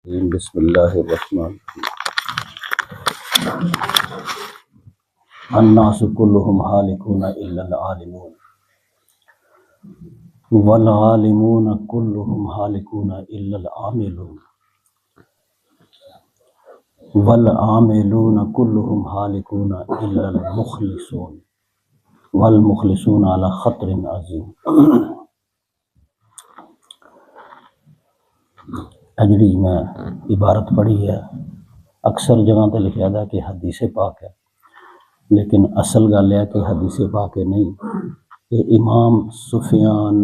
बिस्मिल्लाहिर्रहमानिर्रहीम। अन्नासु कुल्लुहुम हालिकून इल्लल आलिमून वल आलिमून कुल्लुहुम हालिकून इल्लल आमिलून वल आमिलून कुल्लुहुम हालिकून इल्लल मुखलिसून वल मुखलिसून अला खतरिन अज़ीम। जी मैं इबारत पढ़ी है, अक्सर जगह पर लिखा था कि हदीस पाक है, लेकिन असल गल है कि हदीस पाक है नहीं, ये इमाम सुफियान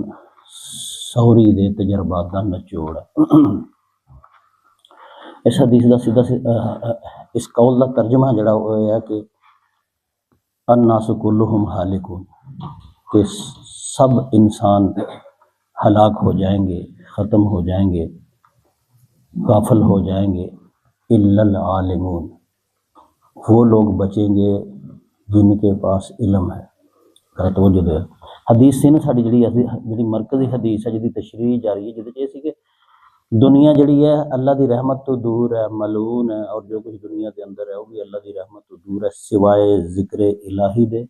सौरी दे तजर्बात का निचोड़ है। इस हदीस का सीधा इस कौल का तर्जमा जड़ा वो है कि अन्नासु कुल्लुहुम हालिकून, कि सब इंसान हलाक हो जाएंगे, ख़त्म हो जाएंगे, गाफिल हो जाएंगे, इल्लल आलिमून, वो लोग बचेंगे जिनके पास इल्म है। तो जो हदीस से ना साड़ी जी मरकजी हदीस है जिसकी तशरीह जारी है, जिसे कि दुनिया जी है अल्लाह की रहमत तो दूर है, मलून है, और जो कुछ दुनिया के अंदर है वो भी अल्लाह की रहमत तो दूर है सिवाय जिक्र इलाही दे,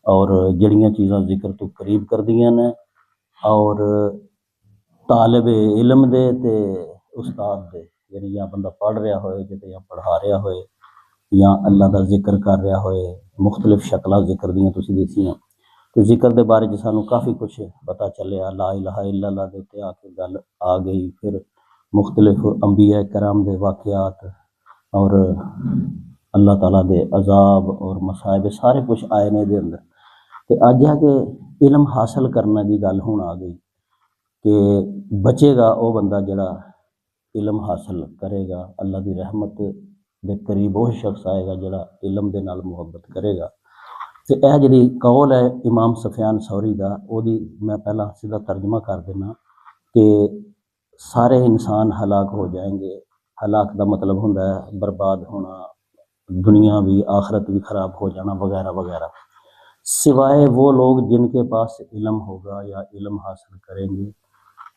और जड़ियाँ चीज़ां जिक्र तो करीब कर दियां ने, और तालिब इल्म दे ते उस्ताद दे, यानी या बंदा पढ़ रहा होए जिते या पढ़ा रहा होए या अल्लाह का जिक्र कर रहा होए, मुख्तलिफ शक्लां जिक्र दियां तुसीं दसियां। तो जिक्र के बारे में सानू काफ़ी कुछ पता चलिया, ला इलाहा इल्लल्लाह दे उत्ते आके गल आ गई, फिर मुख्तलिफ अंबिया कराम दे वाक़यात और अल्लाह ताला दे अजाब और मसाइब सारे कुछ आए ने दे अंदर। तो अज है कि इल्म हासिल करने की गल हुण आ गई कि बचेगा वो बंदा जड़ा इल्म हासिल करेगा, अल्लाह की रहमत के करीब वो शख्स आएगा जड़ा इल्म दे नाल मुहब्बत करेगा। तो यह जी कौल है इमाम सुफियान सौरी का, ओदी मैं पहला सीधा तर्जमा कर देना कि सारे इंसान हलाक हो जाएंगे। हलाक का मतलब होंदा है बर्बाद होना, दुनिया भी आखरत भी खराब हो जाना वगैरह वगैरह, सिवाय वो लोग जिनके पास इल्म होगा या इल्म हासिल करेंगे।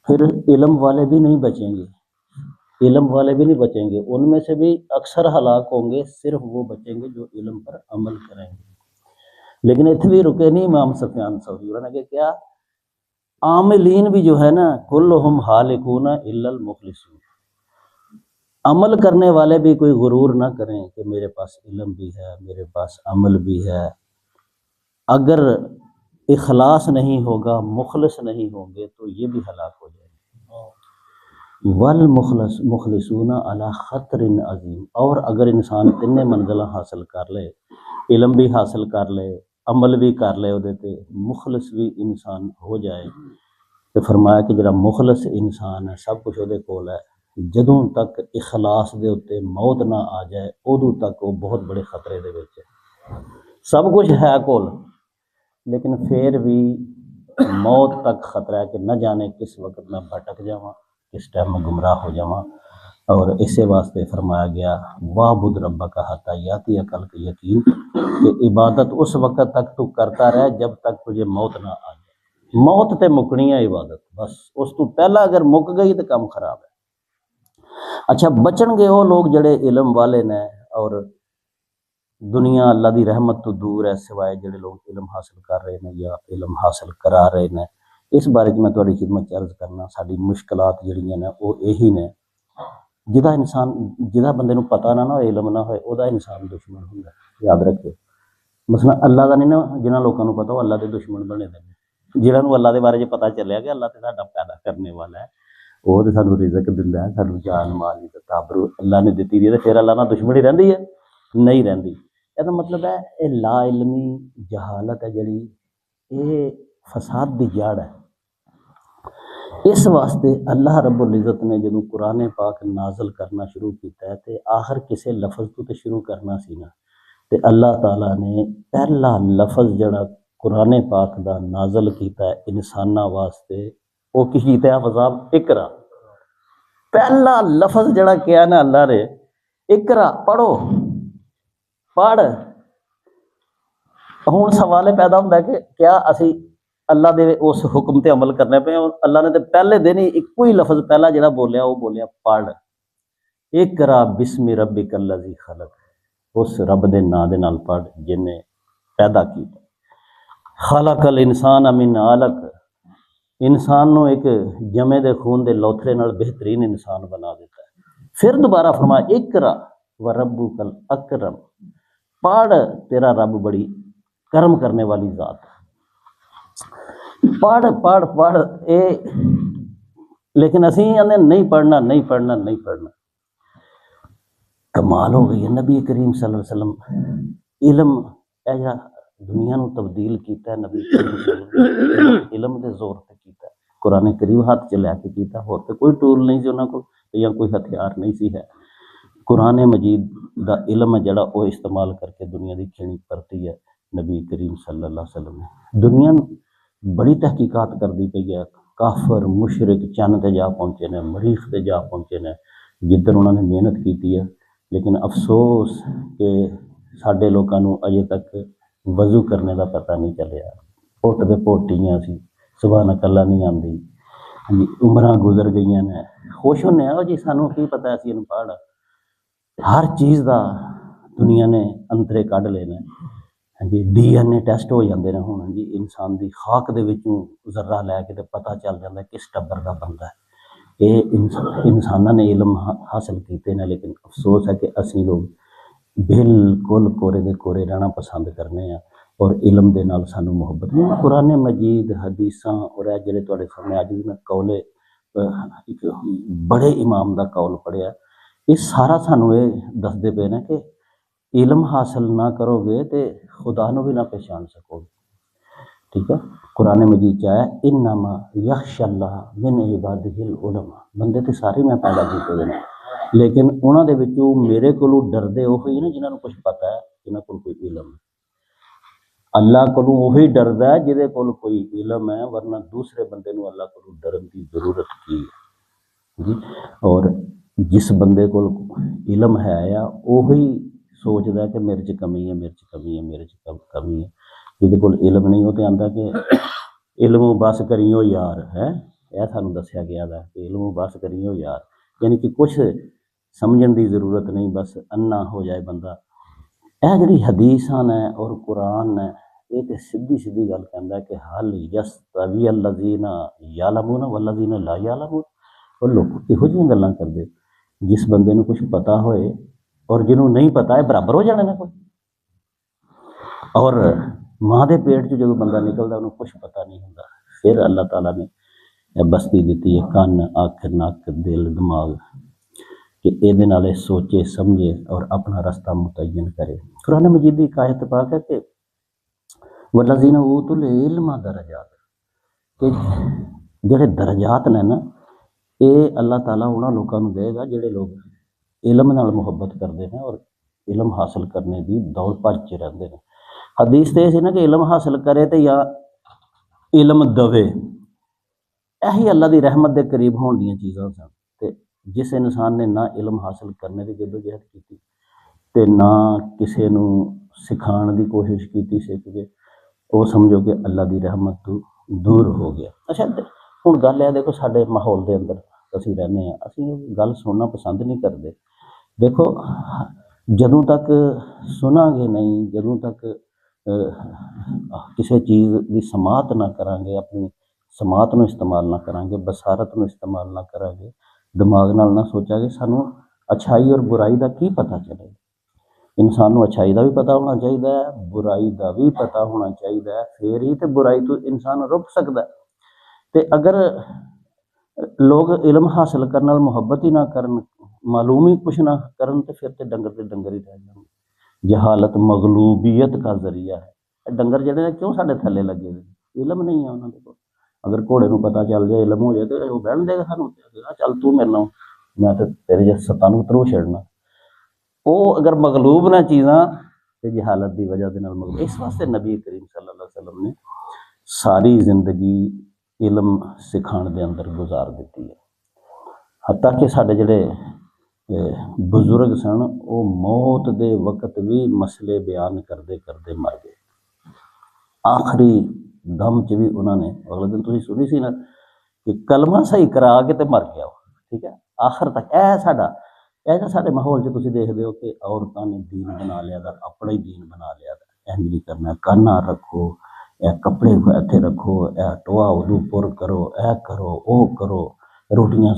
फिर इल्म वाले भी नहीं बचेंगे, इल्म वाले भी नहीं बचेंगे, उनमें से भी अक्सर हलाक होंगे, सिर्फ वो बचेंगे जो इल्म पर अमल करेंगे। लेकिन इतने भी रुके नहीं इमाम सुफियान सौरी, उन्होंने कहा क्या आमिलीन भी जो है ना कुल्लुहुम हालिकून इल्लल मुखलिसून, अमल करने वाले भी कोई गुरूर ना करें कि मेरे पास इल्म भी है, मेरे पास अमल भी है। अगर इखलास नहीं होगा, मुखलिस नहीं होंगे तो ये भी हलाक हो जाएंगे। वल मुखलिसून अला खतरिन अजीम, और अगर इंसान तिन्ने मंजिला हासिल कर ले, इल्म भी हासिल कर ले, अमल भी कर ले, उहदे ते मुखलिस भी इंसान हो जाए, तो फरमाया कि जरा मुखलिस इंसान है सब कुछ उहदे कोल है, जदों तक इखलास दे उत्ते मौत ना आ जाए उदों तक वो बहुत बड़े खतरे दे विच है। सब कुछ है कोल, लेकिन फिर भी मौत तक खतरा है कि न जाने किस वक्त मैं भटक जावां, किस टाइम में गुमराह हो जावां। और इसे वास्ते फरमाया गया वाबुद रब्बका हत्ता याती अकल के यकीन, कि इबादत उस वक्त तक तू करता रहे जब तक तुझे मौत ना आ जाए। मौत ते मुकनी है इबादत, बस उस तो पहला अगर मुक गई तो काम खराब है। अच्छा, बचनगे वो लोग जड़े इल्म वाले ने, और दुनिया अल्लाह की रहमत तो दूर है सिवाय जड़े लोग इल्म हासिल कर रहे हैं या इल्म हासिल करा रहे हैं। इस बारे मैं तुहाडी खिदमत च अर्ज करना, साडी मुश्किलात जड़ियां ने वो यही ने, जिहदा इंसान जिहदा बंदे नूं पता ना होए, इल्म ना होए, उहदा इंसान दुश्मन हुंदा है, याद रखियो। मसला अल्लाह का नहीं ना, जिन्हां लोगों को पता वो अल्लाह के दुश्मन बने दे, जिन्हां नूं अल्लाह के बारे च पता चलिया कि अल्लाह तो साडा पैदा करने वाला है, वो तो सानूं रिज़क दिंदा है, सानूं जान माल दी ताबरू अल्लाह ने दित्ती दी है, तो फिर अल्लाह नाल दुश्मनी रहिंदी है? नहीं रहिंदी। ਇਹਦਾ मतलब है ये ला इलमी जहालत है जी, ये फसाद की जड़ है। इस वास्ते अल्लाह रब्बुल इज़्ज़त ने जो कुरान पाक नाजल करना शुरू किया है, तो आखिर किसी लफज तो शुरू करना सी ना, तो अल्लाह ताला ने पहला लफज जड़ा कुरान पाक का नाजल किया इंसाना वास्ते, वो की किया वज़ाब इकरा। पहला लफज जड़ा क्या ना अल्लाह ने, इकरा पढ़ो, पढ़। हुण सवाल पैदा होंदा कि क्या असी अल्लाह के उस हुक्म ते अमल करने पे? और अल्लाह ने तो पहले दिन ही इक्को ही लफज पहला जड़ा बोलिया वो बोलिया पढ़। इकरा बिस्मि रब्बिकल लज़ी खलक, उस रब दे नां दे नाल पढ़ जिन्हें पैदा किया। खलकल इंसान मिन अलक, इंसान नूं एक जमे दे खून दे लोथरे नाल बेहतरीन इंसान बना देता है। फिर दोबारा फरमाया इकरा व रब्बुकल अकरम, पढ़ तेरा रब बड़ी कर्म करने वाली जात, पढ़ पढ़ पढ़ ए। लेकिन असी आने नहीं पढ़ना नहीं पढ़ना नहीं पढ़ना। कमाल हो गई है नबी करीम सल्लल्लाहु अलैहि वसल्लम इलम ऐसा दुनिया नूं तब्दील किया। नबी करीम इलम दे जोर ते किया, कुरान करीम हाथ च लैके किया, होर तो कोई टूल नहीं सी उन्हां कोल या कोई हथियार नहीं सी है। कुरान मजीद दा इलम है जिहड़ा वो इस्तेमाल करके दुनिया की खिणी परती है नबी करीम सल्लल्लाहु अलैहि वसल्लम ने। दुनिया बड़ी तहकीकात करती पई है, काफर मुशरिक चंद ते जा पहुंचे ने, मरीख ते जा पहुंचे ने जिधर उन्होंने मेहनत की है। लेकिन अफसोस कि साडे लोगों नूं अजे तक वजू करने का पता नहीं चलिया, पुट दे पोटियां सी सुभानक अल्लाह नहीं आती, उम्रां गुजर गई ने, खुश होने जी सानू की पता असीं अनपढ़, हर चीज़ का दुनिया ने अंतरे कढ़ लेना। हाँ जी, DNA टैसट हो जाते हैं हुण जी, इंसान की खाक दे विचों जर्रा लैके ते पता चल जाता किस टब्बर का बंदा है। ये इंसाना ने इलम हासिल किए हैं, लेकिन अफसोस है कि असी लोग बिल्कुल कोरे दे कोरे रहना पसंद करने हैं और इलम दे नाल सानू मुहब्बत नहीं। कुरान मजीद हदीसां और जिहड़े तुहाडे सामने अज भी मैं कौले एक बड़े इमाम का कौल पढ़िया, ये सारा सानू ये दसदे पे ने कि इलम हासिल ना करोगे तो खुदा नू भी ना पहचान सकोगे। ठीक है, कुरान मजीद च आया इन्नमा यख्शल्लाह मिन इबादिहिल उलमा, बंदे तो सारे मैं पैदा किए हैं, लेकिन उन्होंने विचों मेरे को डरते वो ही ना जिन्होंने कुछ पता है, जिन्होंने को कोई इलम है। अल्लाह को वही डरदा है जिहदे कोल कोई इलम है, वरना दूसरे बंदे नूं अल्लाह को डरन की जरूरत की है जी। और जिस बंदे को इलम है या वही सोचता है कि मेरे च कमी है, मेरे च कमी है, मेरे च कमी है। जिहदे कोल इलम नहीं हो तो आंदा कि इलम बस करियो यार है, यह सानू दस्या गया है कि इलम बस करियो यार, यानी कि कुछ समझण की जरूरत नहीं, बस अन्ना हो जाए बंदा। यह जिहड़ी हदीसां ने और कुरान ने ये तो सीधी सीधी गल कहता है कि हल यस्तवी अल्लज़ीना यालमून वल्लज़ीना ला यालमून। और लोग इहो जिहियां गल्लां करदे, जिस बंदे नूं कुछ पता होए और जिन्हों नहीं पता है बराबर हो जाने ने कोई। और माँ के पेट चो जो बंदा निकलता उन्होंने कुछ पता नहीं होता। फिर अल्लाह ताला ने बस्ती दी है कन अख नक दिल दिमाग कि ये नाले सोचे समझे और अपना रास्ता मुतयन करे। कुरान मजीद की आयत पाक है कि वल्लज़ीना ऊतुल इल्म दरजात, कि जिहड़े दरजात ने ना ये अल्लाह ताला उन्होंने लोगों को देगा जिहड़े लोग इलम नाल मुहब्बत करते हैं और इलम हासिल करने की दौड़ भज च रहते हैं। हदीस तो यह सी ना कि इलम हासिल करे तो या इलम दवे, यही अल्लाह की रहमत के करीब होने दी चीज़ां सन। ते जिस इंसान ने ना इलम हासिल करने की जदोजहद की ते ना किसी नूं सिखाने की कोशिश की सीख के, वो समझो कि अल्लाह की रहमत तो दूर हो गया। अच्छा हुण गल है, देखो साडे माहौल के अंदर असीं रहने हैं, असीं गल सुनना पसंद नहीं करते। देखो जदों तक सुनांगे नहीं, जदों तक किसी चीज़ की समात ना करांगे, अपनी समात नूं इस्तेमाल ना करांगे, बसारत नूं इस्तेमाल ना करांगे, दिमाग नाल ना सोचांगे, सानूं अच्छाई और बुराई का की पता चलेगा। इंसान नूं अच्छाई का भी पता होना चाहिए, बुराई का भी पता होना चाहिए, फिर ही तो बुराई तो इंसान रुक सकता है। तो अगर लोग इलम हासिल करने नाल मुहब्बत ही ना करन, मालूम ही कुछ ना करन, तो फिर तो डंगर ही रह जाएंगे। जहालत मगलूबियत का जरिया है। डंगर जिहड़े क्यों साडे थल्ले लगे, इलम नहीं है उन्होंने को। अगर घोड़े को पता चल जाए, इलम हो जाए, तो वह बहन देगा सानू, चल तू मेरे नाल, मैं तो तेरे जैसे सत्तां नूं तरू छड़ना। वो अगर मगलूब ना चीज़ां तो जहालत की वजह से मगलूब। इस वास्ते नबी करीम सल्लल्लाहु अलैहि वसल्लम ने सारी जिंदगी इलम सिखाने के अंदर गुजार दी है। हत्ता कि साडे जिहड़े बुजुर्ग सन वो मौत के वक्त भी मसले बयान करते करते मर गए। आखिरी दम च भी उन्होंने, अगले दिन तुसीं सुनी सी ना कि कलमा सही करा के तो मर गया। ठीक है, आखिर तक यह साडा ਇਹ ਤਾਂ ਸਾਡੇ ਮਾਹੌਲ 'ਚ ਤੁਸੀਂ ਦੇਖਦੇ ਹੋ ਕਿ ਔਰਤਾਂ ਨੇ ਦੀਨ ਬਣਾ ਲਿਆ ਦਾ, ਆਪਣਾ ਹੀ ਦੀਨ ਬਣਾ ਲਿਆ ਦਾ। ਇੰਝ ਨਹੀਂ ਕਰਨਾ, ਕਾਨਾ ਰੱਖੋ, ਇਹ ਕੱਪੜੇ ਇੱਥੇ ਰੱਖੋ, ਇਹ ਟੋਆ ਉਦੂਪੁਰ ਕਰੋ, ਇਹ ਕਰੋ, ਉਹ ਕਰੋ, ਰੋਟੀਆਂ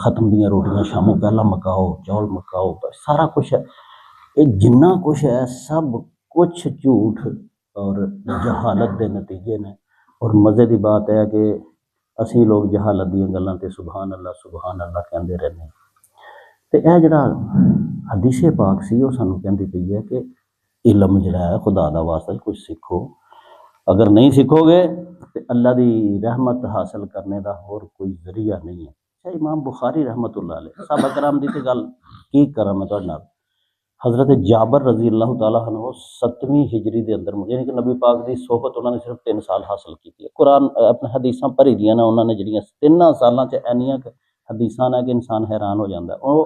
ਖਤਮ ਦੀਆਂ ਰੋਟੀਆਂ ਸ਼ਾਮੋਂ ਪਹਿਲਾਂ ਮਕਾਓ, ਚੌਲ ਮਕਾਓ, ਸਾਰਾ ਕੁਛ ਹੈ। ਇਹ ਜਿੰਨਾ ਕੁਛ ਹੈ ਸਭ ਕੁਛ ਝੂਠ ਔਰ ਜਹਾਲਤ ਦੇ ਨਤੀਜੇ ਨੇ। ਔਰ ਮਜ਼ੇ ਦੀ ਬਾਤ ਹੈ ਕਿ ਅਸੀਂ ਲੋਕ ਜਹਾਲਤ ਦੀਆਂ ਗੱਲਾਂ ਤੇ ਸੁਭਾਨ ਅੱਲਾ ਕਹਿੰਦੇ ਰਹਿੰਦੇ ਹਾਂ। ਤੇ ਇਹ ਜਿਹੜਾ ਹਦੀਸੇ ਪਾਕ ਸੀ ਉਹ ਸਾਨੂੰ ਕਹਿੰਦੀ ਪਈ ਹੈ ਕਿ ਇਲਮ ਜਿਹੜਾ ਹੈ खुदा ਦਾ ਵਾਸਤਾ ਕੁਝ ਸਿੱਖੋ। अगर नहीं सीखोगे तो अल्लाह की रहमत हासिल करने का होर कोई जरिया नहीं है। अच्छा इमाम बुखारी रहमतुल्लाह अलैह साहबा कराम दी ते गल की करा मैं तुहाडे नाल। हज़रत जाबर रजी अल्लाह तआला अन्हु 7वीं हिजरी के अंदर यानी कि नबी पाक की सोहबत उन्होंने सिर्फ 3 साल हासिल की है। कुरान अपने हदीसां भरी दियां ने उन्होंने जिहड़ियां 3 सालों च इन्नियां हदीसां ने कि इंसान हैरान हो जाता है।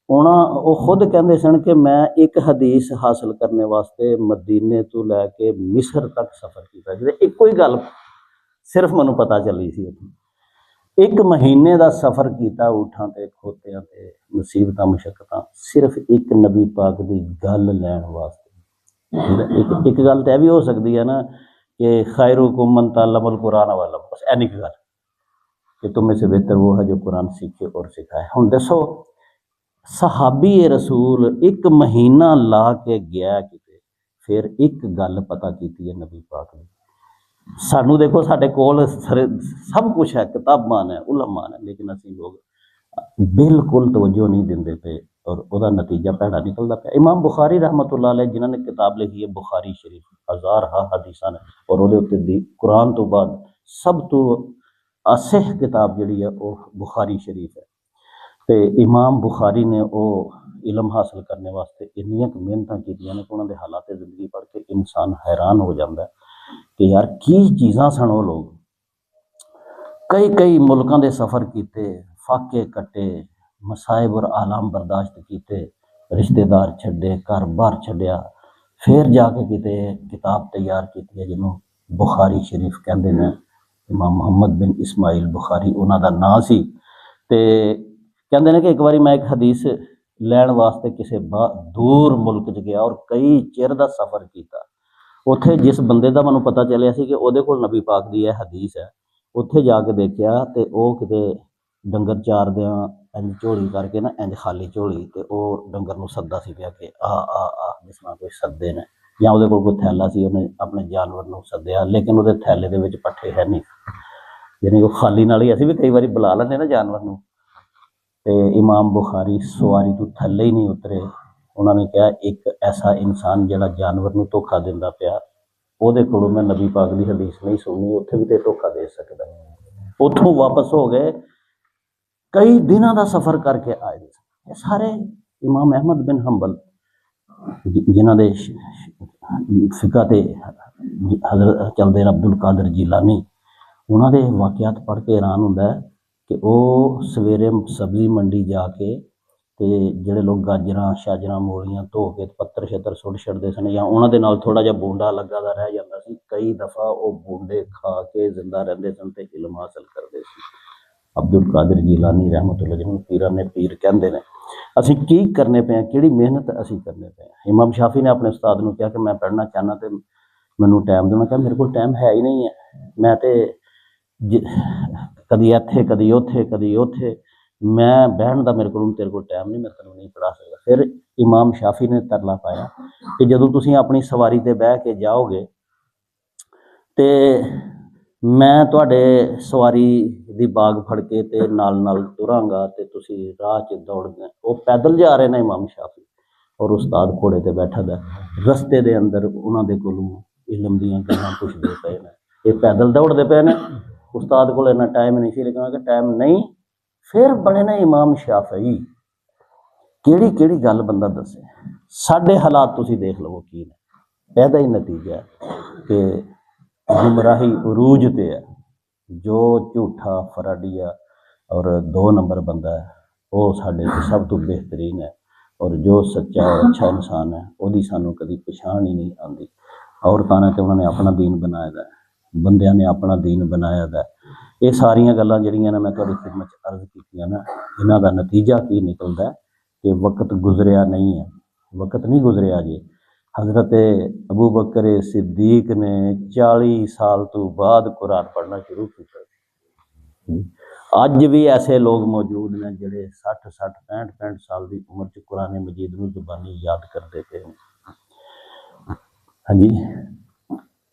वो खुद कहते सन कि मैं एक हदीस हासिल करने वास्ते मदीने तो लैके मिस्र तक सफ़र किया। जो एक ही गल सिर्फ मैनू पता चली सी, 1 महीने का सफ़र किया ऊठां ते खोतियां ते मुसीबतां मुशक्कतां सिर्फ एक नबी पाक की गल लैण वास्ते। एक गल तो यह भी हो सकती है ना कि खैरुकुम मन तअल्लमल कुरान व अल्लम, बस इन्नी गल कि तुम में से बेहतर वो है जो कुरान सीखे और सिखाए। हुण दसो सहाबी रसूल 1 महीना ला के गया किते, फिर एक गल पता की है नबी पाक ने। सानू देखो साडे कोल सब कुछ है, किताबां ने, उलमा ने, लेकिन असीं लोग बिल्कुल तवज्जो नहीं देंदे पे और उसका नतीजा भैड़ा निकलता पाया। इमाम बुखारी रहमतुल्लाह अलैह जिन्होंने किताब लिखी है बुखारी शरीफ, 1000 हदीसां ने और वो उत्ते कुरान तो बाद सब तो असह किताब जिहड़ी है वो बुखारी शरीफ है। तो इमाम बुखारी ने वो इलम हासिल करने वास्ते इन्नियां मेहनत की ने कि उन्होंने हालात जिंदगी पढ़ के इंसान हैरान हो जाता है कि यार की चीज़ां सन। वो लोग कई मुल्कों के सफ़र किए, फाके कट्टे, मसाइब और आलाम बर्दाश्त किए, रिश्तेदार छड्डे, घर बार छड्डिया, फिर जाके किते किताब तैयार की है जिन्हों बुखारी शरीफ कहते हैं। इमाम मुहम्मद बिन इस्माइल बुखारी उन्होंने नाम सी। ते कहते हैं कि एक बार मैं एक हदीस लैण वास्ते किसी दूर मुल्क च गया और कई चिर का सफ़र किया। उत्थे जिस बंदे का मैं पता चलिया सी कि उहदे कोल नबी पाक की यह हदीस है, उत्थे जाके देखा तो वह किते डंगर चारदियां इंज झोली करके ना इंज खाली झोली तो वह डंगर नूं सद्दा सी पिया कि आ जिस तरह कोई सद्दे ने, या उहदे कोल कोई थैला सी उन्हें अपने जानवर नूं सद्दिया, लेकिन उहदे थैले दे विच पट्ठे है नहीं, यानी वो खाली नाल ही असीं भी कई बार बुला लैंदे ना जानवर नूं। तो इमाम बुखारी सवारी तो थले ही नहीं उतरे। उन्होंने कहा एक ऐसा इंसान जिहड़ा जानवर नूं धोखा दिंदा पिया, उहदे कोलों मैं नबी पाक की हदीस नहीं सुननी, उत्थे भी तो धोखा दे सकदा। उत्थों वापस हो गए, कई दिनों का सफ़र करके आए। ये सारे इमाम अहमद बिन हंबल जिन्हां दे फिका ते हज़रत चलदे अब्दुल कादिर जीलानी, उन्हां दे वाक़ियात पढ़ के हैरान हुंदा है कि वह सवेरे सब्जी मंडी जाके तो जोड़े लोग गाजर शाजर मूलियां धो के पत्तर छत्तर सुट छड़ते सन, या उन्होंने नाल थोड़ा जहा बूंडा लगा दा रह जाता सी। कई दफ़ा वो बूंडे खा के जिंदा रहते सन ते इल्म हासिल करते सी। अब्दुल कादिर जीलानी रहमतुल्लाह जिन्होंने पीरां ने पीर कहते हैं। असीं की करने पे हैं, किहड़ी मेहनत असीं करने पे हैं। इमाम शाफी ने अपने उस्ताद नूं कहा कि मैं पढ़ना चाहना तो मैनूं टाइम दो। मैं कहा मेरे को टाइम है ही नहीं है, मैं तो कदी इत्थे कदी उत्थे मैं बहन का मेरे को तेरे को टाइम नहीं, मैं तेन नहीं पढ़ा सकता। फिर इमाम शाफी ने तरला पाया कि जदों तुसीं अपनी सवारी ते बह के जाओगे तो मैं तुहाडे सवारी दी बाग फड़ के ते नाल तुरांगा ते तुसीं राह च दौड़ना। वो पैदल जा रहे हैं इमाम शाफी और उस्ताद घोड़े ते बैठा दा, रस्ते दे अंदर उन्हां दे कोलों इलम दीयां गल्लां पुछदे पए ने, ये पैदल दौड़दे पे ने। उस्ताद को इन्ना टाइम नहीं सी, लेकिन अगर टाइम नहीं फिर बने ने इमाम शाफी। केड़ी केड़ी गल बंदा दसे। साडे हालात तुसीं देख लवो की ने। ਇਹਦਾ ही नतीजा है कि गुमराही उरूज ते है। जो झूठा फराडिया और 2 नंबर बंदा है वो साडे सब तो बेहतरीन है, और जो सच्चा और अच्छा इंसान है वही सानू कभी पछाण ही नहीं आती। औरतां ने तो उन्होंने अपना दीन बनाया है, बंदियां ने अपना दीन बनाया है। ये सारिया गल्लां जिहड़ियां ने मैं तुहाडी खिदमत अर्ज कीतियां ना, इन्हां दा नतीजा की निकलदा है कि वक्त गुजरिया नहीं है, वक्त नहीं गुजरिया जी। हज़रत अबू बकर सिद्दीक ने 40 साल तो बाद कुरान पढ़ना शुरू किया। अज भी ऐसे लोग मौजूद ने जिहड़े 60 65 साल की उम्र च कुरान मजीद नूं ज़ुबानी याद करते पे। हाँ जी,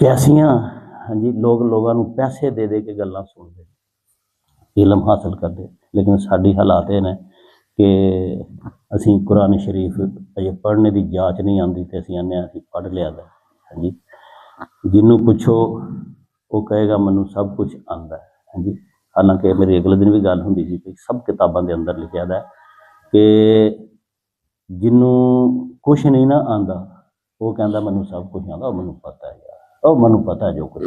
कैसियां हाँ जी लोगों नूं पैसे दे दे के गल्लां सुनते, इलम हासिल करते, लेकिन साडी हालात ये ने कि असीं कुरान शरीफ अजे पढ़ने की जाच नहीं आती तो असीं आने असीं पढ़ लिया। हाँ जी, जिन्हों पुछो वो कहेगा मैनू सब कुछ आता है। हाँ जी, हालांकि मेरी अगले दिन भी गल होंदी सी कि सब किताबों के अंदर लिखा है कि जिन्हों कुछ नहीं ना आता वो कहता मैनू सब कुछ आता, वो मैनू पता है यार, वो मैनू पता है जो कुछ।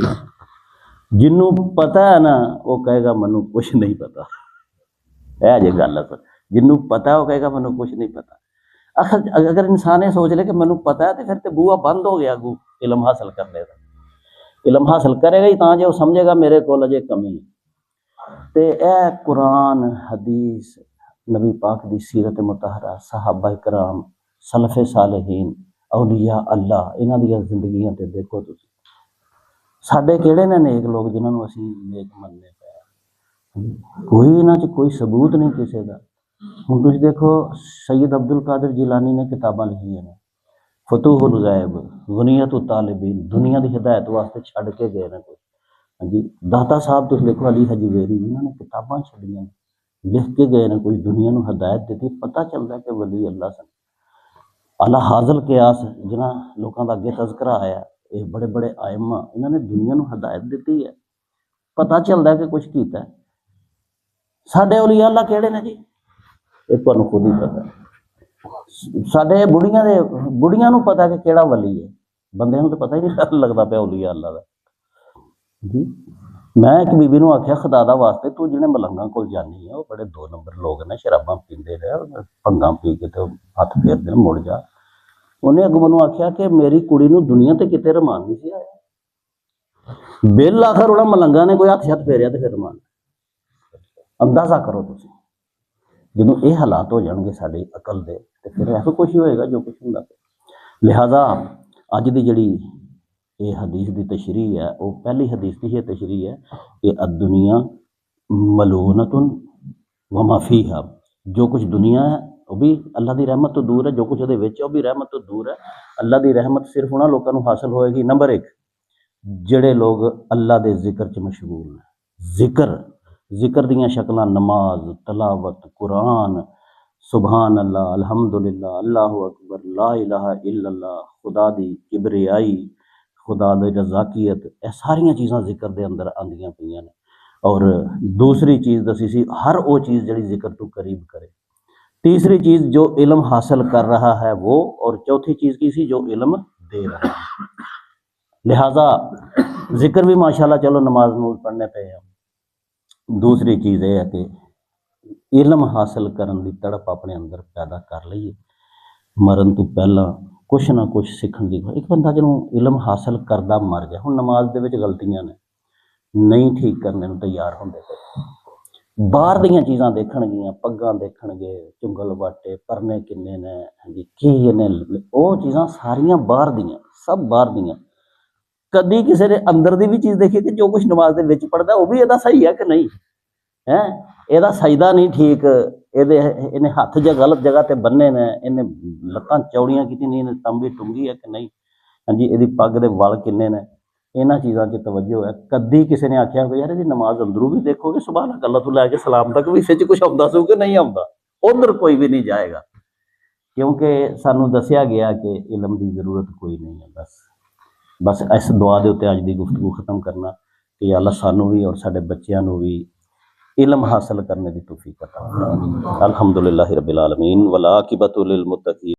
जिन्हों पता है ना वो कहेगा मैनू कुछ नहीं पता। है जे गल है, जिन्हों पता है वो कहेगा मैनू कुछ नहीं पता। अगर इंसान ये सोच ले कि मैनू पता है तो फिर तो बूहा बंद हो गया अगू इलम हासिल करने का। इलम हासिल करेगा ही तां जो समझेगा मेरे को अजे कमी है। तो यह कुरान हदीस नबी पाक की सीरत मुतहरा सहाबा कराम सलफे सालेहीन औलिया अल्लाह इन्हां दी जिंदगियां ते देखो तुसीं, साडे किहड़े ने नेक लोग जिन्हां नूं असीं नेक मनने पे, कोई इन्हां च कोई सबूत नहीं किसी का। हुण तुसीं देखो सैयद अब्दुल कादिर जिलानी ने किताबां लिखियां ने, फतूहुल गैब, गुनियत तालिबीन, दुनिया की हिदायत वास्ते छड़ के गए ने कोई। हाँ जी, दाता साहब तुसीं देखो अली हजवेरी उन्होंने किताबां छड़ियां लिख के गए ने, कोई दुनिया को हिदायत दी। पता चलता कि वली अल्लाह सन। अला हाजल क्यास जिन्हां लोगों का अगे तज़करा आया, ये बड़े बड़े आयमा इन्होंने दुनिया को हिदायत दी है। पता चलता है कि कुछ किया। साडे औलिया अल्लाह किहड़े ने जी, ये तुहानूं खुद ही पता है। साडे बुढ़ियां नूं पता कि किहड़ा वली है, बंदे नूं तो पता ही नहीं लगता पिया औलिया अल्लाह का जी। मैं एक बीबी नूं आख्या खुदा दा वास्ते तू जिहड़े मलंगां कोल जानी है वो बड़े 2 नंबर लोग ने, शराबां पींदे ने, भंगां पी के तो हत्थ फेरदे ने, मुड़ जा। उन्हें अगों मैनूं आख्या कि मेरी कुड़ी नूं दुनिया ते किते रमान नहीं सी आया, बिल आखर उन्हां मलंगां ने कोई हत्थ शत्थ फेरिया तो फिर रमान। अंदाजा करो तुसीं, ਜਦੋਂ ਇਹ हालात हो जाएंगे साड़ी अकल के तो फिर ऐसा कुछ ही होएगा जो कुछ होंदा। लिहाजा अज की जिहड़ी ये हदीस की तशरीह है वो पहली हदीस की यह तशरीह है कि अद्दुनिया मलूनतुन व मा फीहा, जो कुछ दुनिया है वो भी अल्लाह की रहमत तो दूर है, जो कुछ वो विच है वो भी रहमत तो दूर है। अल्लाह की रहमत सिर्फ उन्होंने लोगों को हासिल होएगी, नंबर 1 जिहड़े लोग अल्लाह के जिक्र च मशगूल हैं। जिक्र दियां शक्लां नमाज, तलावत, कुरान, सुबहान अल्लाह, अल्हम्दुलिल्लाह, अल्लाहु अकबर, ला इलाहा इल्लल्लाह, खुदा दी किबरियाई, खुदा दी रज़ाकियत, यह सारियां चीज़ां जिक्र के अंदर आंदियां पईयां ने। और दूसरी चीज़ दसी सी हर वो चीज़ जिहड़ी जिक्र तो करीब करे। तीसरी चीज़ जो इल्म हासिल कर रहा है वो, और चौथी चीज़ की सी जो इल्म दे रहा है। लिहाजा जिक्र भी माशाल्लाह चलो नमाज नूज पढ़ने पे है। दूसरी चीज़ यह है कि इल्म हासिल करने की तड़प अपने अंदर पैदा कर लीए, मरण तो पहला कुछ ना कुछ सीखने की। एक बंदा जो इल्म हासिल करता मर जाए, हुण नमाज दे विच गलतियां ने, नहीं ठीक करने नूं तैयार होंदे पे, बाहर दीयां चीज़ां देखणगियां, पग्गां देखणगे, चुंगल वाटे, परने किन्ने ने, जी की ने, वो चीज़ां सारियां बाहर दीयां, सब बाहर दीयां। कदी किसी ने अंदर की भी चीज़ देखी कि जो कुछ नमाज दे विच पढ़दा वो भी इहदा सही है कि नहीं है, इहदा सजदा नहीं ठीक, इन्हें हत्थ जो गलत जगह पर बन्ने ने, इन्हें लत्तां चौड़ियां की नहीं, इन्हें तंबी टुंगी है कि नहीं, हाँ जी, इहदी पग दे वल किन्ने ने, इन्हां चीज़ों की तवज्जो है। कदी किसी ने आख्या यार इहदी नमाज अंदरों भी देखोगे सुभान अल्लाह तो लैके सलाम तक भी इस कुछ आउंदा सू कि नहीं आउंदा, उधर कोई भी नहीं जाएगा, क्योंकि सानू दसिया गया कि इलम की जरूरत कोई नहीं है। बस इस दुआ के उत्ते अज की गुफ्तगू खत्म करना कि अल्लाह सानू भी और साडे बच्चों को भी इल्म हासिल करने की तौफीक अता फरमाए। अल्हम्दुलिल्लाहि रब्बिल आलमीन वल आकिबतु लिल मुत्तकीन।